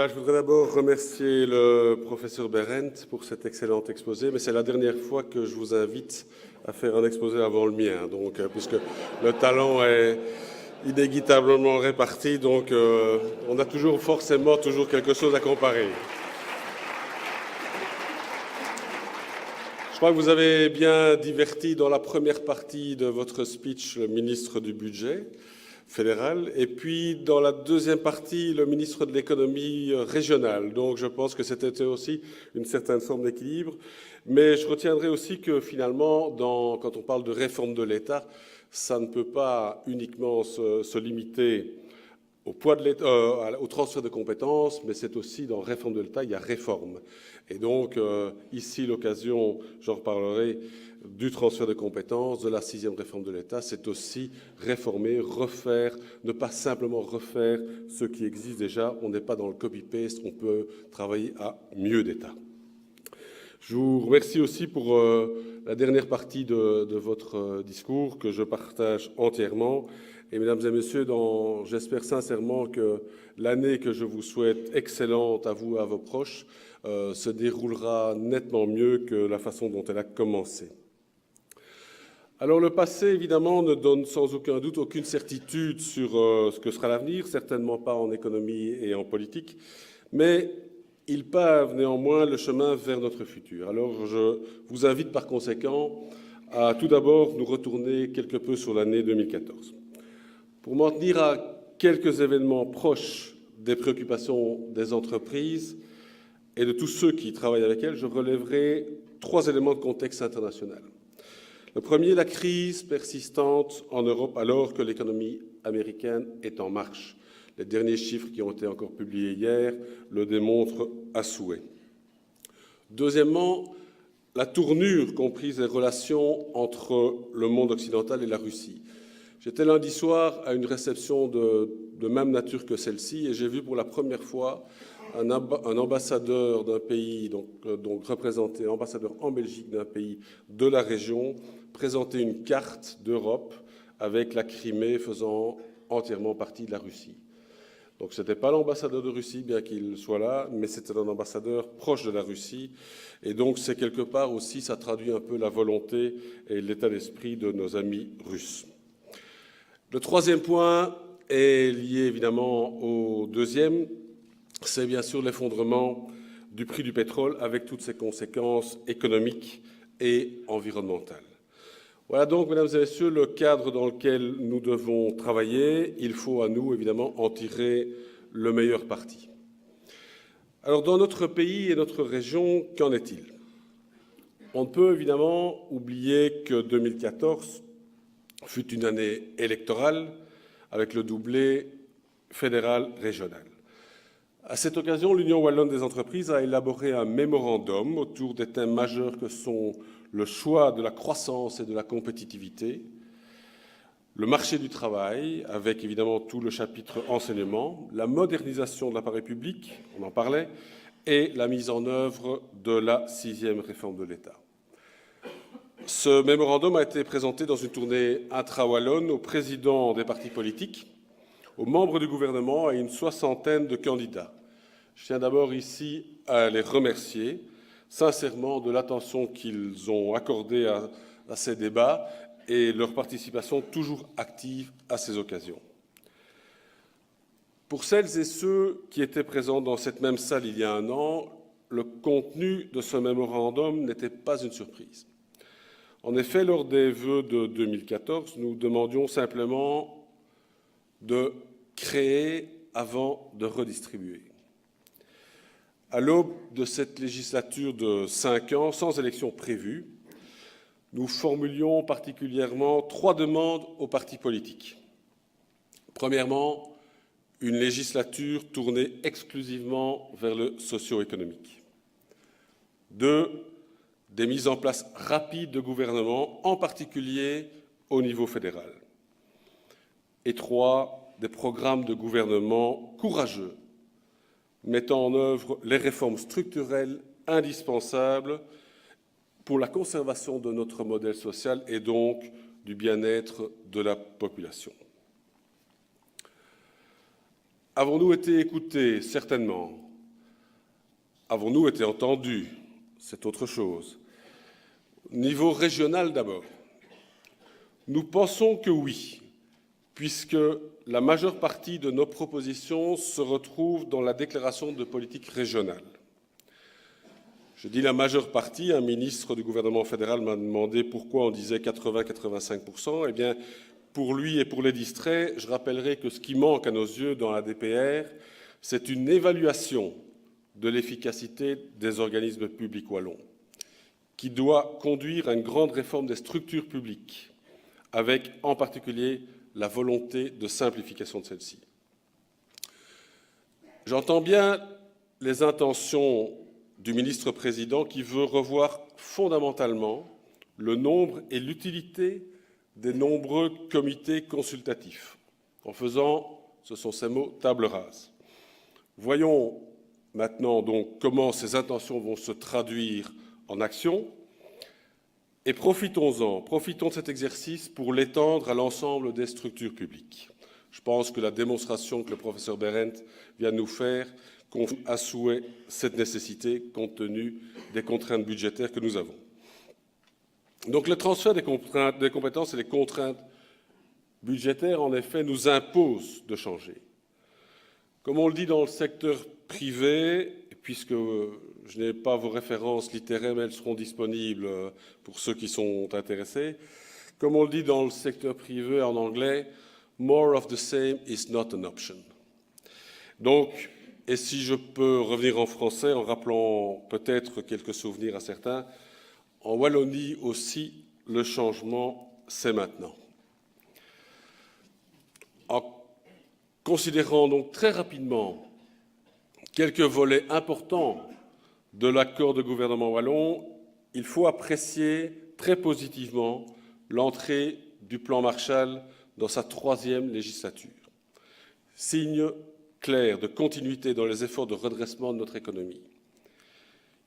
Je voudrais d'abord remercier le professeur Berendt pour cet excellent exposé, mais c'est la dernière fois que je vous invite à faire un exposé avant le mien, donc, puisque le talent est inéquitablement réparti, donc on a forcément toujours quelque chose à comparer. Je crois que vous avez bien diverti dans la première partie de votre speech le ministre du Budget fédéral, et puis dans la deuxième partie, le ministre de l'économie régionale. Donc je pense que c'était aussi une certaine forme d'équilibre. Mais je retiendrai aussi que finalement, quand on parle de réforme de l'État, ça ne peut pas uniquement se limiter au poids de au transfert de compétences, mais c'est aussi dans réforme de l'État, il y a réforme. Et donc, ici, l'occasion, j'en reparlerai, du transfert de compétences, de la 6e réforme de l'État, c'est aussi réformer, refaire, ne pas simplement refaire ce qui existe déjà. On n'est pas dans le copy-paste, on peut travailler à mieux d'État. Je vous remercie aussi pour la dernière partie de votre discours que je partage entièrement. Et mesdames et messieurs, j'espère sincèrement que l'année que je vous souhaite excellente à vous et à vos proches se déroulera nettement mieux que la façon dont elle a commencé. Alors le passé, évidemment, ne donne sans aucun doute aucune certitude sur ce que sera l'avenir, certainement pas en économie et en politique, mais ils pavent néanmoins le chemin vers notre futur. Alors je vous invite par conséquent à tout d'abord nous retourner quelque peu sur l'année 2014. Pour m'en tenir à quelques événements proches des préoccupations des entreprises et de tous ceux qui travaillent avec elles, je relèverai 3 éléments de contexte international. Le premier, la crise persistante en Europe alors que l'économie américaine est en marche. Les derniers chiffres qui ont été encore publiés hier le démontrent à souhait. Deuxièmement, la tournure qu'ont prise les relations entre le monde occidental et la Russie. J'étais lundi soir à une réception de même nature que celle-ci et j'ai vu pour la première fois un ambassadeur d'un pays, donc représenté, ambassadeur en Belgique d'un pays de la région, présenter une carte d'Europe avec la Crimée faisant entièrement partie de la Russie. Donc ce n'était pas l'ambassadeur de Russie, bien qu'il soit là, mais c'était un ambassadeur proche de la Russie. Et donc c'est quelque part aussi, ça traduit un peu la volonté et l'état d'esprit de nos amis russes. Le troisième point est lié évidemment au deuxième, c'est bien sûr l'effondrement du prix du pétrole avec toutes ses conséquences économiques et environnementales. Voilà donc, mesdames et messieurs, le cadre dans lequel nous devons travailler. Il faut à nous, évidemment, en tirer le meilleur parti. Alors, dans notre pays et notre région, qu'en est-il? On ne peut évidemment oublier que 2014 fut une année électorale avec le doublé fédéral-régional. À cette occasion, l'Union wallonne des entreprises a élaboré un mémorandum autour des thèmes majeurs que sont le choix de la croissance et de la compétitivité, le marché du travail, avec évidemment tout le chapitre enseignement, la modernisation de l'appareil public, on en parlait, et la mise en œuvre de la 6e réforme de l'État. Ce mémorandum a été présenté dans une tournée intra-wallonne aux présidents des partis politiques, aux membres du gouvernement et à une 60aine de candidats. Je tiens d'abord ici à les remercier sincèrement de l'attention qu'ils ont accordée à ces débats et leur participation toujours active à ces occasions. Pour celles et ceux qui étaient présents dans cette même salle il y a un an, le contenu de ce mémorandum n'était pas une surprise. En effet, lors des vœux de 2014, nous demandions simplement de créer avant de redistribuer. À l'aube de cette législature de 5 ans, sans élection prévue, nous formulions particulièrement 3 demandes aux partis politiques. Premièrement, une législature tournée exclusivement vers le socio-économique. 2, des mises en place rapides de gouvernement, en particulier au niveau fédéral. Et 3, des programmes de gouvernement courageux, mettant en œuvre les réformes structurelles indispensables pour la conservation de notre modèle social et donc du bien-être de la population. Avons-nous été écoutés? Certainement. Avons-nous été entendus? C'est autre chose. Niveau régional d'abord. Nous pensons que oui, puisque la majeure partie de nos propositions se retrouve dans la déclaration de politique régionale. Je dis la majeure partie, un ministre du gouvernement fédéral m'a demandé pourquoi on disait 80-85%. Eh bien, pour lui et pour les distraits, je rappellerai que ce qui manque à nos yeux dans la DPR, c'est une évaluation de l'efficacité des organismes publics wallons, qui doit conduire à une grande réforme des structures publiques, avec en particulier la volonté de simplification de celle-ci. J'entends bien les intentions du ministre-président qui veut revoir fondamentalement le nombre et l'utilité des nombreux comités consultatifs, en faisant, ce sont ces mots, table rase. Voyons maintenant donc comment ces intentions vont se traduire en action et profitons de cet exercice pour l'étendre à l'ensemble des structures publiques. Je pense que la démonstration que le professeur Berendt vient de nous faire confirme à souhait cette nécessité compte tenu des contraintes budgétaires que nous avons. Donc le transfert des compétences et des contraintes budgétaires, en effet, nous impose de changer. Comme on le dit dans le secteur privé, puisque je n'ai pas vos références littéraires, mais elles seront disponibles pour ceux qui sont intéressés, comme on le dit dans le secteur privé en anglais, « more of the same is not an option ». Donc, et si je peux revenir en français en rappelant peut-être quelques souvenirs à certains, en Wallonie aussi, le changement, c'est maintenant. En considérant donc très rapidement quelques volets importants de l'accord de gouvernement wallon, il faut apprécier très positivement l'entrée du plan Marshall dans sa 3e législature. Signe clair de continuité dans les efforts de redressement de notre économie.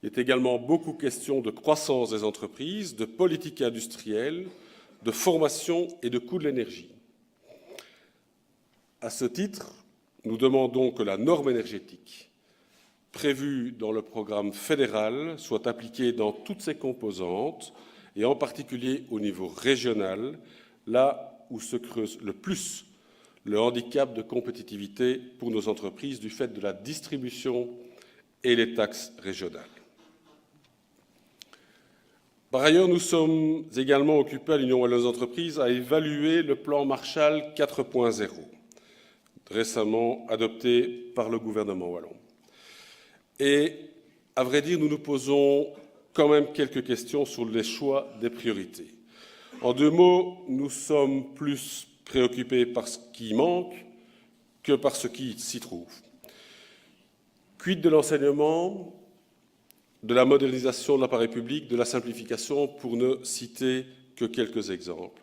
Il est également beaucoup question de croissance des entreprises, de politique industrielle, de formation et de coût de l'énergie. À ce titre, nous demandons que la norme énergétique prévue dans le programme fédéral soit appliquée dans toutes ses composantes et en particulier au niveau régional, là où se creuse le plus le handicap de compétitivité pour nos entreprises du fait de la distribution et les taxes régionales. Par ailleurs, nous sommes également occupés à l'Union wallonne des entreprises à évaluer le plan Marshall 4.0, récemment adopté par le gouvernement wallon. Et, à vrai dire, nous nous posons quand même quelques questions sur les choix des priorités. En 2 mots, nous sommes plus préoccupés par ce qui manque que par ce qui s'y trouve. Quid de l'enseignement, de la modernisation de l'appareil public, de la simplification, pour ne citer que quelques exemples.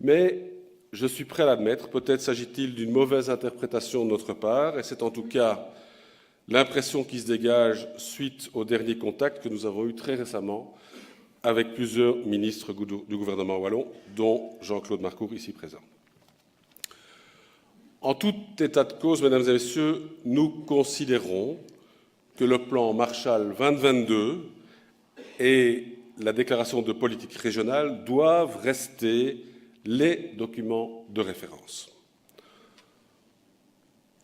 Mais je suis prêt à l'admettre, peut-être s'agit-il d'une mauvaise interprétation de notre part, et c'est en tout cas l'impression qui se dégage suite au dernier contact que nous avons eu très récemment avec plusieurs ministres du gouvernement wallon, dont Jean-Claude Marcourt, ici présent. En tout état de cause, mesdames et messieurs, nous considérons que le plan Marshall 2022 et la déclaration de politique régionale doivent rester les documents de référence.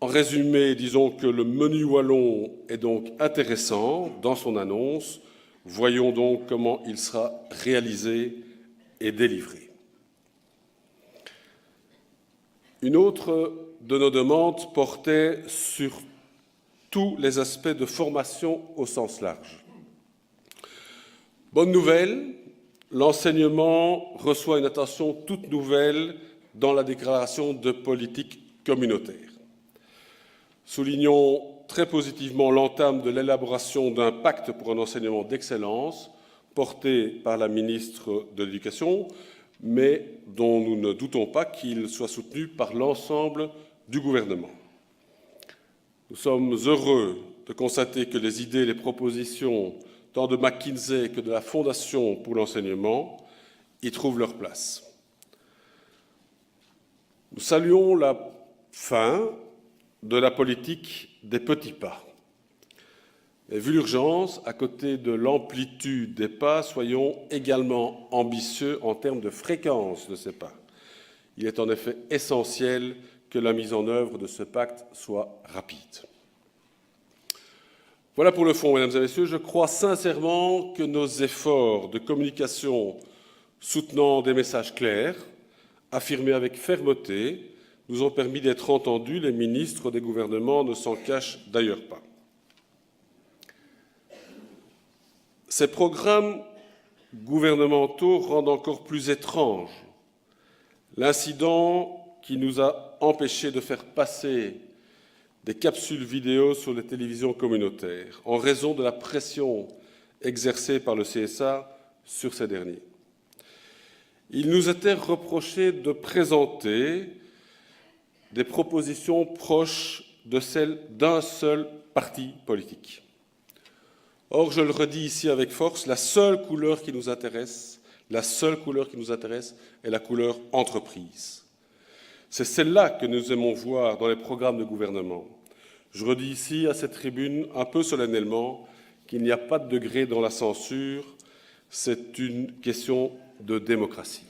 En résumé, disons que le menu wallon est donc intéressant dans son annonce. Voyons donc comment il sera réalisé et délivré. Une autre de nos demandes portait sur tous les aspects de formation au sens large. Bonne nouvelle, l'enseignement reçoit une attention toute nouvelle dans la déclaration de politique communautaire. Soulignons très positivement l'entame de l'élaboration d'un pacte pour un enseignement d'excellence porté par la ministre de l'Éducation, mais dont nous ne doutons pas qu'il soit soutenu par l'ensemble du gouvernement. Nous sommes heureux de constater que les idées et les propositions tant de McKinsey que de la Fondation pour l'enseignement y trouvent leur place. Nous saluons la fin de la politique des petits pas. Et vu l'urgence, à côté de l'amplitude des pas, soyons également ambitieux en termes de fréquence de ces pas. Il est en effet essentiel que la mise en œuvre de ce pacte soit rapide. Voilà pour le fond, mesdames et messieurs. Je crois sincèrement que nos efforts de communication soutenant des messages clairs, affirmés avec fermeté, nous ont permis d'être entendus. Les ministres des gouvernements ne s'en cachent d'ailleurs pas. Ces programmes gouvernementaux rendent encore plus étrange l'incident qui nous a empêchés de faire passer des capsules vidéo sur les télévisions communautaires en raison de la pression exercée par le CSA sur ces derniers. Il nous était reproché de présenter des propositions proches de celles d'un seul parti politique. Or, je le redis ici avec force, la seule couleur qui nous intéresse est la couleur entreprise. C'est celle-là que nous aimons voir dans les programmes de gouvernement. Je redis ici, à cette tribune, un peu solennellement, qu'il n'y a pas de degré dans la censure, c'est une question de démocratie.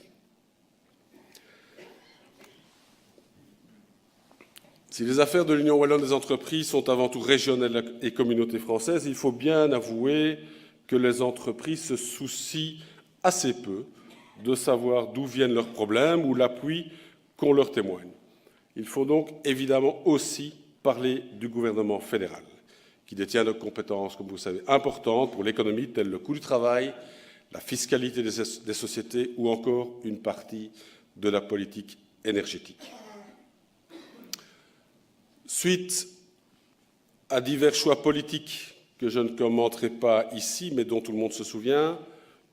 Si les affaires de l'Union wallonne des entreprises sont avant tout régionales et communautés françaises, il faut bien avouer que les entreprises se soucient assez peu de savoir d'où viennent leurs problèmes ou l'appui qu'on leur témoigne. Il faut donc évidemment aussi parler du gouvernement fédéral, qui détient des compétences, comme vous le savez, importantes pour l'économie, telles le coût du travail, la fiscalité des sociétés ou encore une partie de la politique énergétique. Suite à divers choix politiques que je ne commenterai pas ici, mais dont tout le monde se souvient,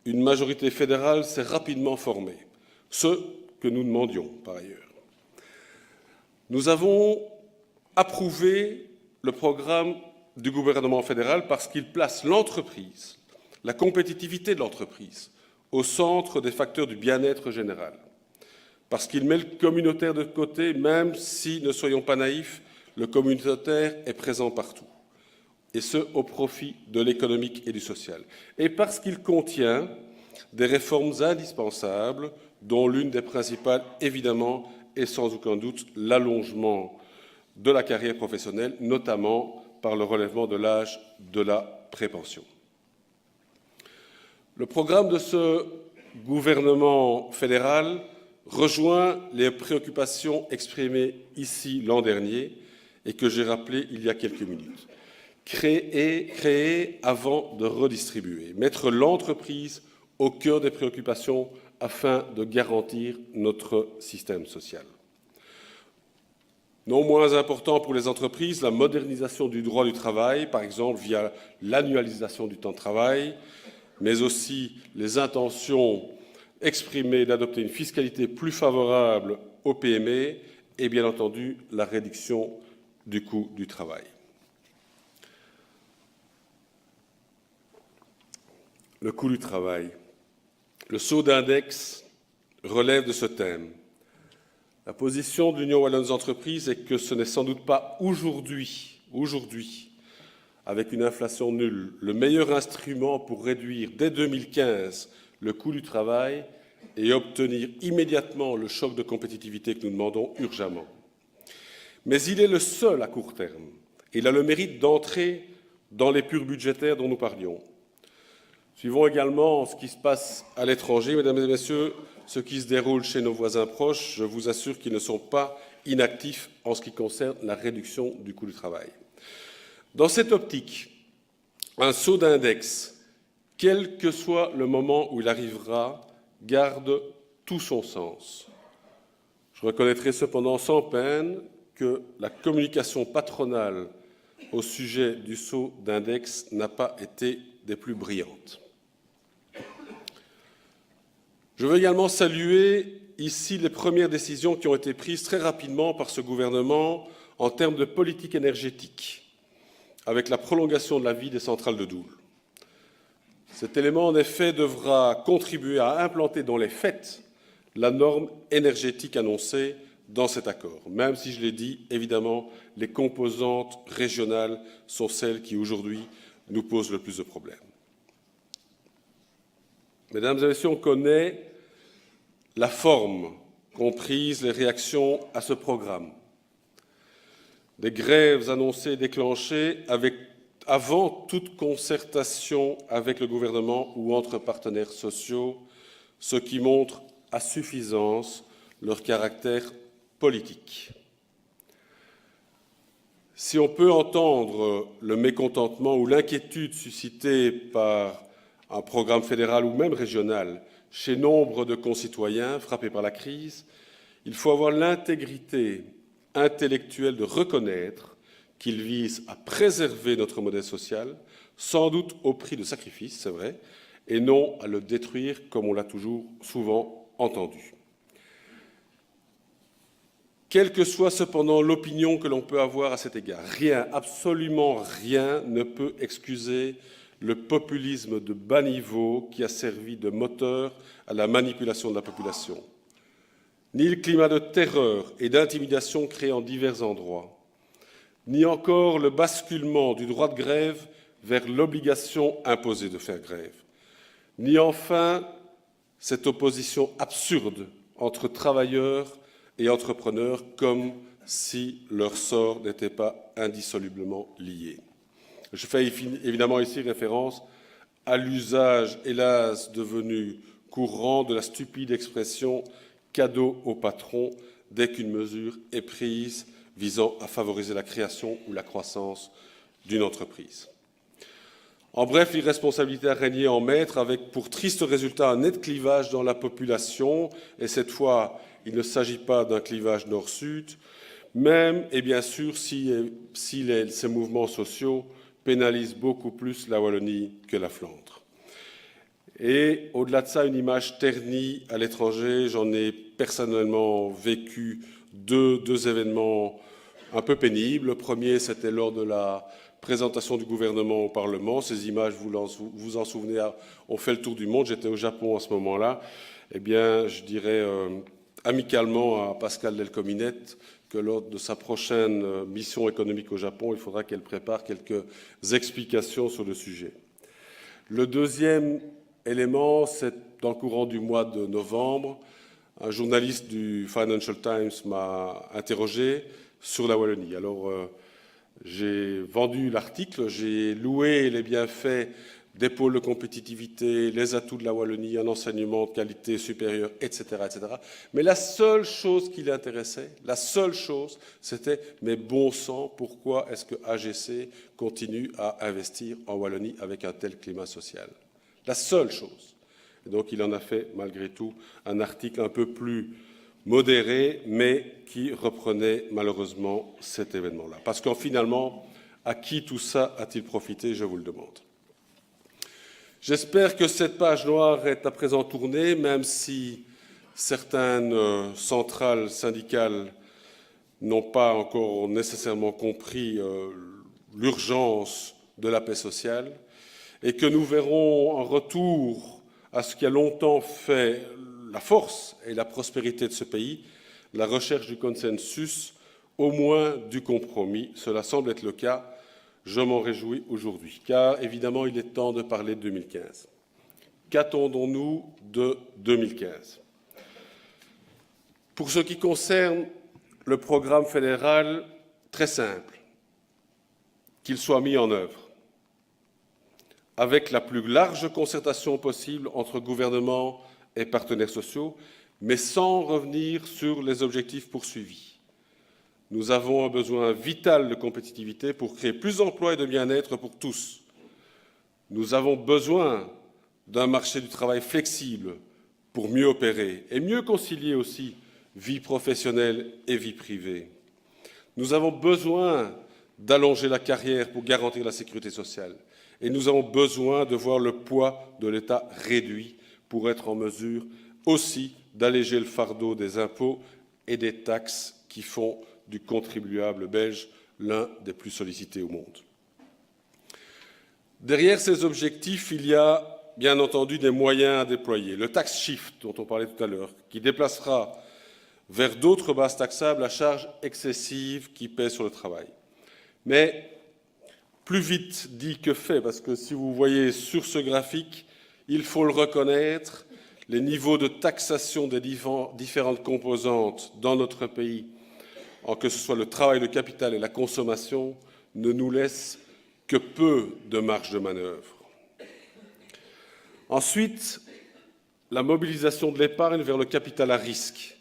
une majorité fédérale s'est rapidement formée, ce que nous demandions par ailleurs. Nous avons approuvé le programme du gouvernement fédéral parce qu'il place l'entreprise, la compétitivité de l'entreprise, au centre des facteurs du bien-être général, parce qu'il met le communautaire de côté, même si, ne soyons pas naïfs, le communautaire est présent partout, et ce, au profit de l'économique et du social. Et parce qu'il contient des réformes indispensables, dont l'une des principales, évidemment, est sans aucun doute l'allongement de la carrière professionnelle, notamment par le relèvement de l'âge de la prépension. Le programme de ce gouvernement fédéral rejoint les préoccupations exprimées ici l'an dernier et que j'ai rappelé il y a quelques minutes. Créer avant de redistribuer, mettre l'entreprise au cœur des préoccupations afin de garantir notre système social. Non moins important pour les entreprises, la modernisation du droit du travail, par exemple via l'annualisation du temps de travail, mais aussi les intentions exprimées d'adopter une fiscalité plus favorable aux PME et bien entendu la réduction du coût du travail. Le coût du travail. Le saut d'index relève de ce thème. La position de l'Union wallonne des entreprises est que ce n'est sans doute pas aujourd'hui, avec une inflation nulle, le meilleur instrument pour réduire dès 2015 le coût du travail et obtenir immédiatement le choc de compétitivité que nous demandons urgemment. Mais il est le seul à court terme. Il a le mérite d'entrer dans les purs budgétaires dont nous parlions. Suivons également ce qui se passe à l'étranger, mesdames et messieurs, ce qui se déroule chez nos voisins proches. Je vous assure qu'ils ne sont pas inactifs en ce qui concerne la réduction du coût du travail. Dans cette optique, un saut d'index, quel que soit le moment où il arrivera, garde tout son sens. Je reconnaîtrai cependant sans peine que la communication patronale au sujet du saut d'index n'a pas été des plus brillantes. Je veux également saluer ici les premières décisions qui ont été prises très rapidement par ce gouvernement en termes de politique énergétique, avec la prolongation de la vie des centrales de Doel. Cet élément, en effet, devra contribuer à implanter dans les faits la norme énergétique annoncée dans cet accord. Même si, je l'ai dit, évidemment, les composantes régionales sont celles qui, aujourd'hui, nous pose le plus de problèmes. Mesdames et messieurs, on connaît la forme qu'ont prise les réactions à ce programme. Des grèves annoncées, déclenchées avant toute concertation avec le gouvernement ou entre partenaires sociaux, ce qui montre à suffisance leur caractère politique. Si on peut entendre le mécontentement ou l'inquiétude suscitée par un programme fédéral ou même régional chez nombre de concitoyens frappés par la crise, il faut avoir l'intégrité intellectuelle de reconnaître qu'il vise à préserver notre modèle social, sans doute au prix de sacrifices, c'est vrai, et non à le détruire comme on l'a toujours souvent entendu. Quelle que soit cependant l'opinion que l'on peut avoir à cet égard, rien, absolument rien ne peut excuser le populisme de bas niveau qui a servi de moteur à la manipulation de la population, ni le climat de terreur et d'intimidation créé en divers endroits, ni encore le basculement du droit de grève vers l'obligation imposée de faire grève, ni enfin cette opposition absurde entre travailleurs et entrepreneurs comme si leur sort n'était pas indissolublement lié. Je fais évidemment ici référence à l'usage, hélas, devenu courant de la stupide expression « cadeau au patron » dès qu'une mesure est prise visant à favoriser la création ou la croissance d'une entreprise. En bref, l'irresponsabilité a régné en maître avec pour triste résultat un net clivage dans la population, et cette fois, il ne s'agit pas d'un clivage nord-sud, même et bien sûr si ces mouvements sociaux pénalisent beaucoup plus la Wallonie que la Flandre. Et au-delà de ça, une image ternie à l'étranger, j'en ai personnellement vécu deux événements un peu pénibles. Le premier, c'était lors de la présentation du gouvernement au Parlement. Ces images, vous vous en souvenez, ont fait le tour du monde. J'étais au Japon à ce moment-là. Eh bien, je dirais amicalement à Pascal Delcominette que lors de sa prochaine mission économique au Japon, il faudra qu'elle prépare quelques explications sur le sujet. Le deuxième élément, c'est dans le courant du mois de novembre, un journaliste du Financial Times m'a interrogé sur la Wallonie. Alors, j'ai vendu l'article, j'ai loué les bienfaits des pôles de compétitivité, les atouts de la Wallonie, un enseignement de qualité supérieure, etc., etc. Mais la seule chose qui l'intéressait, la seule chose, c'était « mais bon sang, pourquoi est-ce que AGC continue à investir en Wallonie avec un tel climat social ?» La seule chose. Et donc il en a fait malgré tout un article un peu plus modéré, mais qui reprenait malheureusement cet événement-là. Parce que finalement, à qui tout ça a-t-il profité, je vous le demande. J'espère que cette page noire est à présent tournée, même si certaines centrales syndicales n'ont pas encore nécessairement compris l'urgence de la paix sociale, et que nous verrons un retour à ce qui a longtemps fait la force et la prospérité de ce pays, la recherche du consensus, au moins du compromis. Cela semble être le cas. Je m'en réjouis aujourd'hui, car évidemment, il est temps de parler de 2015. Qu'attendons-nous de 2015 ? Pour ce qui concerne le programme fédéral, très simple, qu'il soit mis en œuvre, avec la plus large concertation possible entre gouvernement et partenaires sociaux, mais sans revenir sur les objectifs poursuivis. Nous avons un besoin vital de compétitivité pour créer plus d'emplois et de bien-être pour tous. Nous avons besoin d'un marché du travail flexible pour mieux opérer et mieux concilier aussi vie professionnelle et vie privée. Nous avons besoin d'allonger la carrière pour garantir la sécurité sociale. Et nous avons besoin de voir le poids de l'État réduit pour être en mesure aussi d'alléger le fardeau des impôts et des taxes qui font du contribuable belge l'un des plus sollicités au monde. Derrière ces objectifs, il y a bien entendu des moyens à déployer. Le tax shift, dont on parlait tout à l'heure, qui déplacera vers d'autres bases taxables la charge excessive qui pèse sur le travail. Mais Plus vite dit que fait, parce que si vous voyez sur ce graphique, il faut le reconnaître, les niveaux de taxation des différentes composantes dans notre pays, que ce soit le travail, le capital et la consommation, ne nous laissent que peu de marge de manœuvre. Ensuite, la mobilisation de l'épargne vers le capital à risque,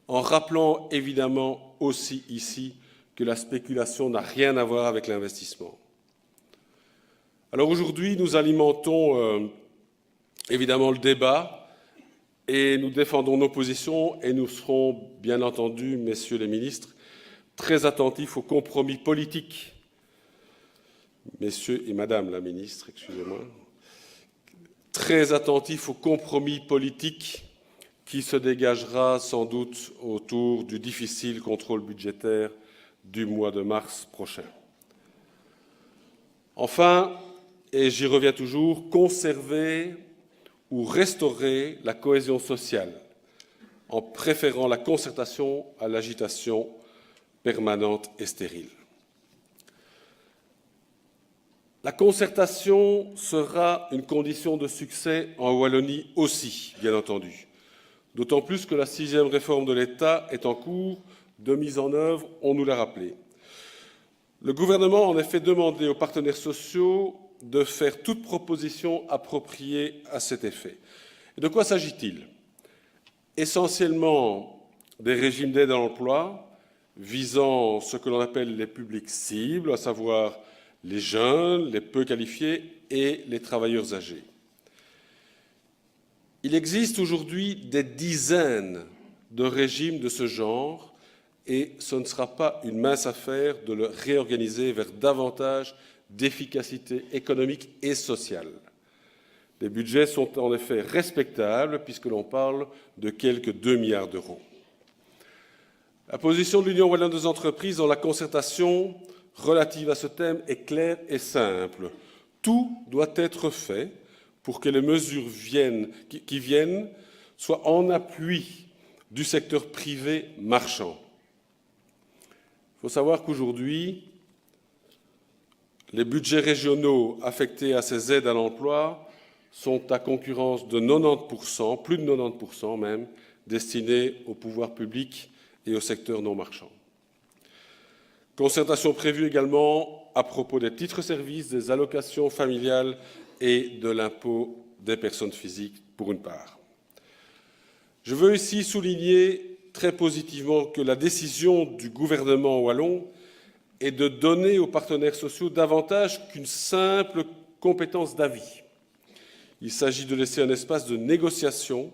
en rappelant évidemment aussi ici que la spéculation n'a rien à voir avec l'investissement. Alors aujourd'hui, nous alimentons évidemment le débat et nous défendons nos positions et nous serons, bien entendu, messieurs les ministres, très attentifs aux compromis politiques. Messieurs et madame la ministre, excusez-moi, très attentifs aux compromis politiques qui se dégagera sans doute autour du difficile contrôle budgétaire du mois de mars prochain. Enfin, et j'y reviens toujours, conserver ou restaurer la cohésion sociale en préférant la concertation à l'agitation permanente et stérile. La concertation sera une condition de succès en Wallonie aussi, bien entendu, d'autant plus que la 6e réforme de l'État est en cours de mise en œuvre, on nous l'a rappelé. Le gouvernement a en effet demandé aux partenaires sociaux de faire toute proposition appropriée à cet effet. Et de quoi s'agit-il? Essentiellement des régimes d'aide à l'emploi visant ce que l'on appelle les publics cibles, à savoir les jeunes, les peu qualifiés et les travailleurs âgés. Il existe aujourd'hui des dizaines de régimes de ce genre et ce ne sera pas une mince affaire de le réorganiser vers davantage d'efficacité économique et sociale. Les budgets sont en effet respectables puisque l'on parle de quelques 2 milliards d'euros. La position de l'Union wallonne des entreprises dans la concertation relative à ce thème est claire et simple. Tout doit être fait pour que les mesures qui viennent soient en appui du secteur privé marchand. Il faut savoir qu'aujourd'hui, les budgets régionaux affectés à ces aides à l'emploi sont à concurrence de 90%, plus de 90% même, destinés au pouvoir public et au secteur non marchand. Concertation prévue également à propos des titres-services, des allocations familiales et de l'impôt des personnes physiques, pour une part. Je veux ici souligner très positivement que la décision du gouvernement wallon est de donner aux partenaires sociaux davantage qu'une simple compétence d'avis. Il s'agit de laisser un espace de négociation,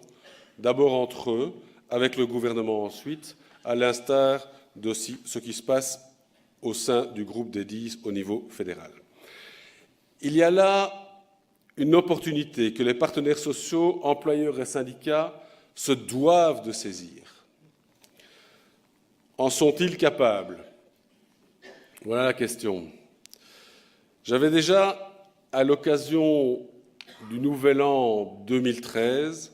d'abord entre eux, avec le gouvernement ensuite, à l'instar de ce qui se passe au sein du groupe des 10 au niveau fédéral. Il y a là une opportunité que les partenaires sociaux, employeurs et syndicats se doivent de saisir. En sont-ils capables? Voilà la question. J'avais déjà, à l'occasion du Nouvel An 2013,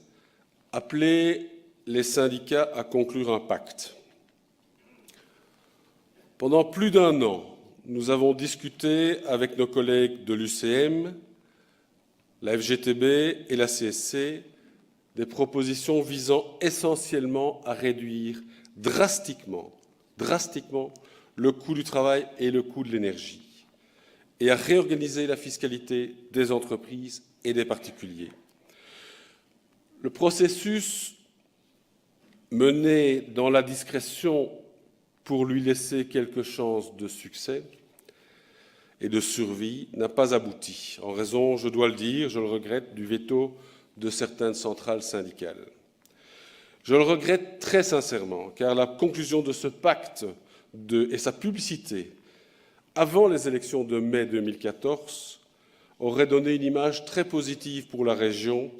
appelé les syndicats à conclure un pacte. Pendant plus d'1 an, nous avons discuté avec nos collègues de l'UCM, la FGTB et la CSC des propositions visant essentiellement à réduire drastiquement le coût du travail et le coût de l'énergie et à réorganiser la fiscalité des entreprises et des particuliers. Le processus mené dans la discrétion pour lui laisser quelques chances de succès et de survie n'a pas abouti, en raison, je dois le dire, je le regrette, du veto de certaines centrales syndicales. Je le regrette très sincèrement, car la conclusion de ce pacte et sa publicité avant les élections de mai 2014 aurait donné une image très positive pour la région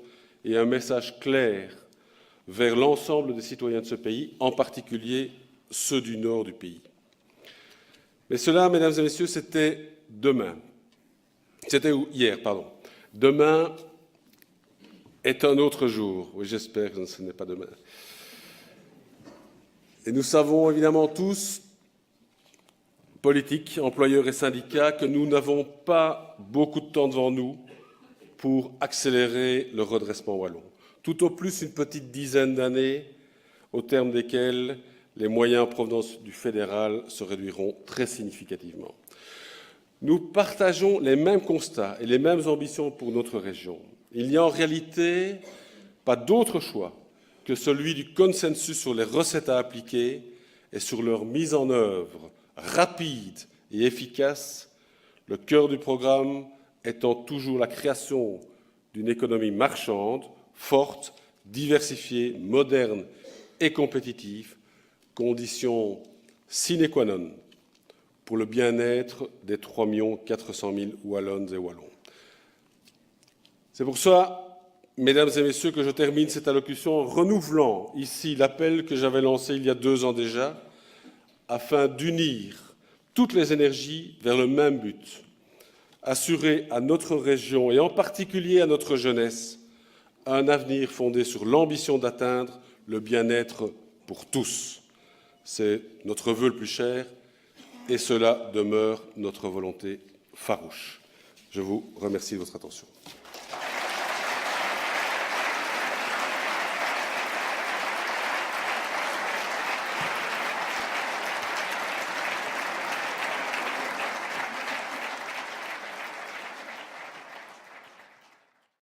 et un message clair vers l'ensemble des citoyens de ce pays, en particulier ceux du nord du pays. Mais cela, mesdames et messieurs, c'était demain. C'était hier, pardon. Demain est un autre jour. Oui, j'espère que ce n'est pas demain. Et nous savons évidemment tous, politiques, employeurs et syndicats, que nous n'avons pas beaucoup de temps devant nous pour accélérer le redressement wallon. Tout au plus une petite dizaine d'années, au terme desquelles les moyens en provenance du fédéral se réduiront très significativement. Nous partageons les mêmes constats et les mêmes ambitions pour notre région. Il n'y a en réalité pas d'autre choix que celui du consensus sur les recettes à appliquer et sur leur mise en œuvre rapide et efficace, le cœur du programme étant toujours la création d'une économie marchande, forte, diversifiée, moderne et compétitive, condition sine qua non pour le bien-être des 3 400 000 Wallonnes et Wallons. C'est pour ça, mesdames et messieurs, que je termine cette allocution en renouvelant ici l'appel que j'avais lancé il y a 2 ans déjà, afin d'unir toutes les énergies vers le même but, assurer à notre région et en particulier à notre jeunesse un avenir fondé sur l'ambition d'atteindre le bien-être pour tous. C'est notre vœu le plus cher et cela demeure notre volonté farouche. Je vous remercie de votre attention.